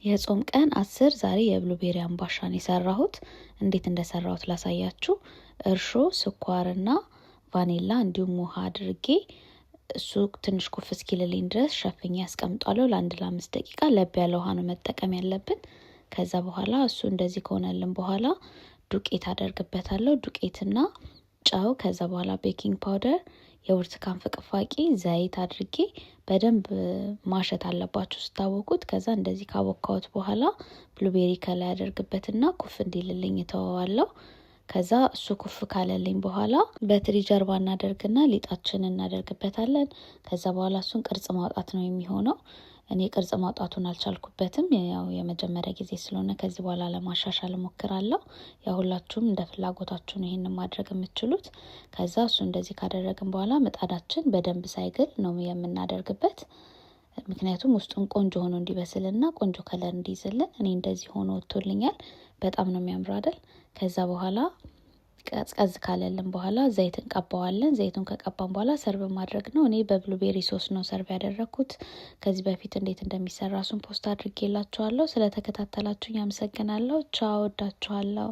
የጾም ቀን 10 ዛሬ የብሉቤሪ አምባሻን የሰራሁት እንዴት እንደሰራሁት ላሳያችሁ። እርሾ፣ ስኳርና ቫኒላ እንዲሁም ውሃ አድርጌ እሱ ትንሽ ኩፍ እስኪልልኝ ድረስ ሸፍኜ አስቀምጣለሁ። ለ1-5 ደቂቃ ለብ ያለ ውሃ ነው መጠቀም ያለብን። ከዛ በኋላ እሱ እንደዚህ ከሆነልን በኋላ ዱቄት አደርግበታለሁ። ዱቄትና ጨው፣ ከዛ በኋላ ቤኪንግ ፓውደር፣ የብርቱካን ፍቅፋቂ፣ ዘይት አድርጌ በደንብ ማሸት አለባችሁ ስታወቁት። ከዛ እንደዚህ ካቦካሁት በኋላ ብሉቤሪ ከላይ አደርግበትና ኩፍ እንዲልልኝ ተወዋለሁ። ከዛ እሱ ኩፍ ካለልኝ በኋላ በትሪ ጀርባ እናደርግና ሊጣችንን እናደርግበታለን። ከዛ በኋላ እሱን ቅርጽ ማውጣት ነው የሚሆነው። እኔ ቅርጽ ማውጣቱን አልቻልኩበትም፣ ያው የመጀመሪያ ጊዜ ስለሆነ ከዚህ በኋላ ለማሻሻል እሞክራለሁ። ያው ሁላችሁም እንደ ፍላጎታችሁ ነው ይሄንን ማድረግ የምትችሉት። ከዛ እሱ እንደዚህ ካደረግን በኋላ ምጣዳችን በደንብ ሳይግል ነው የምናደርግበት። ምክንያቱም ውስጡን ቆንጆ ሆኖ እንዲበስልና ቆንጆ ከለር እንዲይዝልን። እኔ እንደዚህ ሆኖ ወጥቶልኛል። በጣም ነው የሚያምረው አይደል? ከዛ በኋላ ቀዝቀዝ ካለልን በኋላ ዘይት እንቀባዋለን። ዘይቱን ከቀባን በኋላ ሰርቭ ማድረግ ነው። እኔ በብሉቤሪ ሶስ ነው ሰርቭ ያደረኩት። ከዚህ በፊት እንዴት እንደሚሰራ እሱን ፖስት አድርጌላችኋለሁ። ስለተከታተላችሁኝ አመሰግናለሁ። ቻው፣ ወዳችኋለሁ።